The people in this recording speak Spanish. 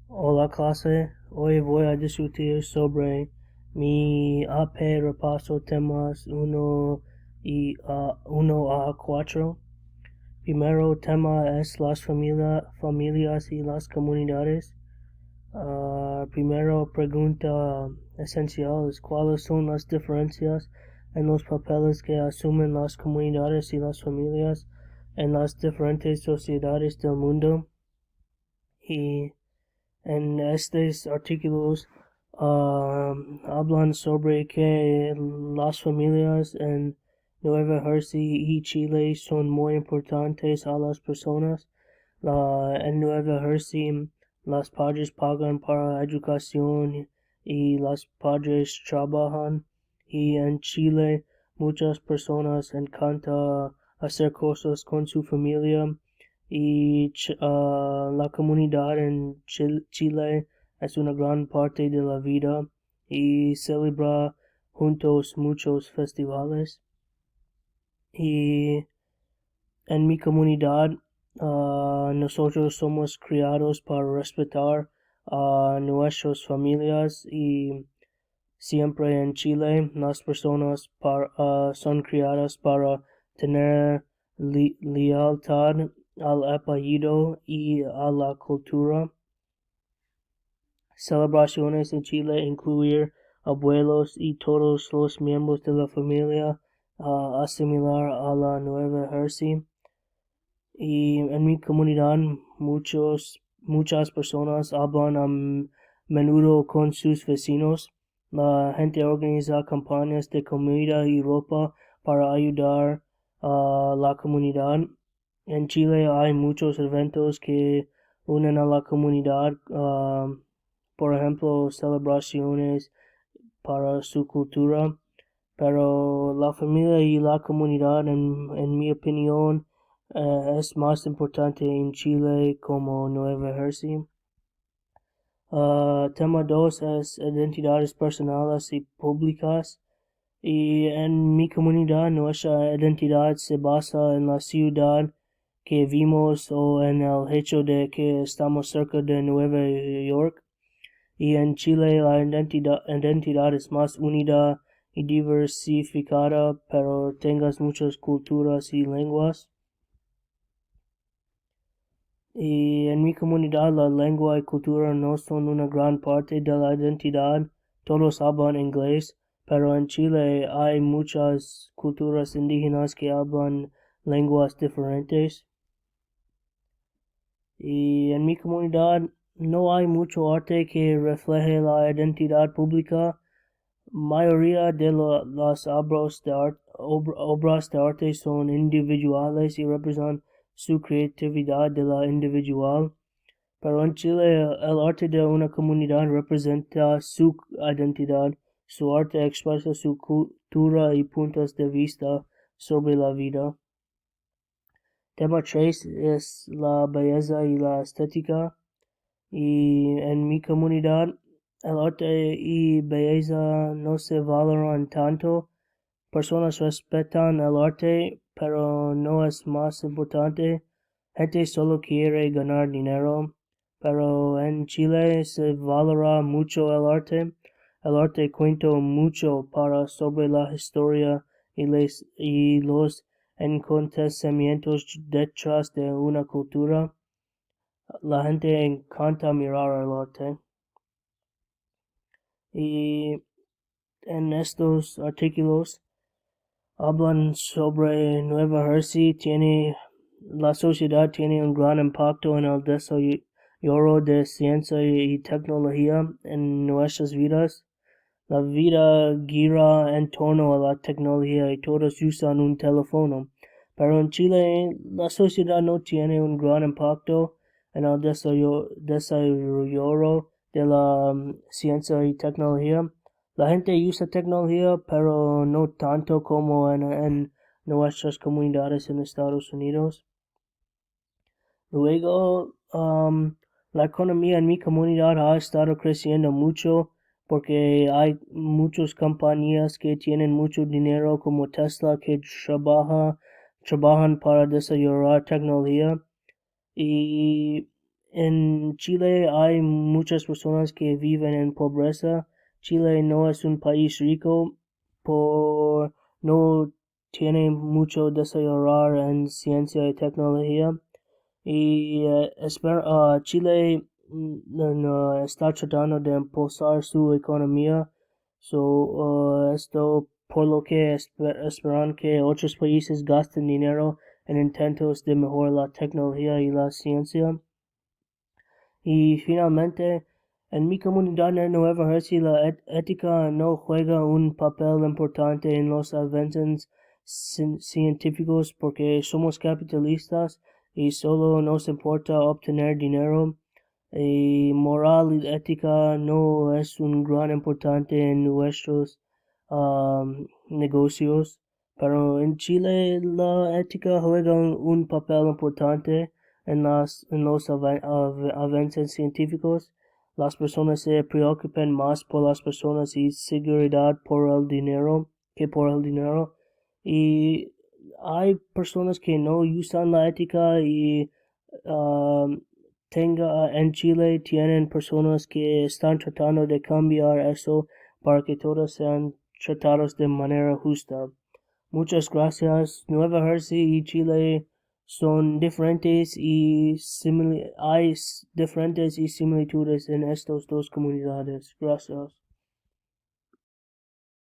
Hola clase, hoy voy a discutir sobre mi AP repaso temas uno a 4. Primero tema es las familias y las comunidades. Primero pregunta esencial es cuáles son las diferencias en los papeles que asumen las comunidades y las familias en las diferentes sociedades del mundo. Y en estos artículos hablan sobre que las familias en Nueva Jersey y Chile son muy importantes a las personas. En Nueva Jersey, los padres pagan para educación y los padres trabajan. Y en Chile, muchas personas encanta hacer cosas con su familia y la comunidad en Chile es una gran parte de la vida y celebra juntos muchos festivales. Y en mi comunidad nosotros somos criados para respetar a nuestras familias y siempre en Chile las personas son criadas para tener lealtad al apellido y a la cultura. Celebraciones en Chile incluyen abuelos y todos los miembros de la familia, similar a la Nueva Jersey. Y en mi comunidad muchas personas hablan a menudo con sus vecinos. La gente organiza campañas de comida y ropa para ayudar a la comunidad. En Chile hay muchos eventos que unen a la comunidad, por ejemplo, celebraciones para su cultura, pero la familia y la comunidad, en mi opinión, es más importante en Chile como Nueva Jersey. Tema 2 es identidades personales y públicas. Y en mi comunidad, nuestra identidad se basa en la ciudad que vimos o en el hecho de que estamos cerca de Nueva York. Y en Chile la identidad es más unida y diversificada, pero tengas muchas culturas y lenguas. Y en mi comunidad la lengua y cultura no son una gran parte de la identidad, todos hablan inglés, pero en Chile hay muchas culturas indígenas que hablan lenguas diferentes. Y en mi comunidad no hay mucho arte que refleje la identidad pública. Mayoría de las obras de arte son individuales y representan su creatividad de la individual. Pero en Chile el arte de una comunidad representa su identidad. Su arte expresa su cultura y puntos de vista sobre la vida. Tema 3 es la belleza y la estética. Y en mi comunidad el arte y belleza no se valoran tanto. Personas respetan el arte, pero no es más importante. Gente solo quiere ganar dinero. Pero en Chile se valora mucho el arte. El arte cuenta mucho para sobre la historia y los acontecimientos detrás de una cultura. La gente encanta mirar el arte. Y en estos artículos hablan sobre Nueva Jersey. La sociedad tiene un gran impacto en el desarrollo de ciencia y tecnología en nuestras vidas. La vida gira en torno a la tecnología y todos usan un teléfono. Pero en Chile la sociedad no tiene un gran impacto en el desarrollo de la ciencia y tecnología. La gente usa tecnología, pero no tanto como en nuestras comunidades en Estados Unidos. Luego, la economía en mi comunidad ha estado creciendo mucho porque hay muchas compañías que tienen mucho dinero como Tesla que trabajan para desarrollar tecnología y En Chile hay muchas personas que viven en pobreza. Chile no es un país rico, por no tiene mucho desarrollar en ciencia y tecnología. Y Chile no, está tratando de impulsar su economía. Esto por lo que esperan que otros países gasten dinero en intentos de mejorar la tecnología y la ciencia. Y finalmente, en mi comunidad en Nueva Jersey, la ética no juega un papel importante en los avances científicos porque somos capitalistas y solo nos importa obtener dinero. Y moral y ética no es un gran importante en nuestros negocios, pero en Chile la ética juega un papel importante en los avances científicos. Las personas se preocupan más por las personas y seguridad por el dinero que por el dinero. Y hay personas que no usan la ética y um, en Chile tienen personas que están tratando de cambiar eso para que todos sean tratados de manera justa. Muchas gracias. Nueva Jersey y Chile son diferentes y hay diferentes y similitudes en estas dos comunidades. Gracias.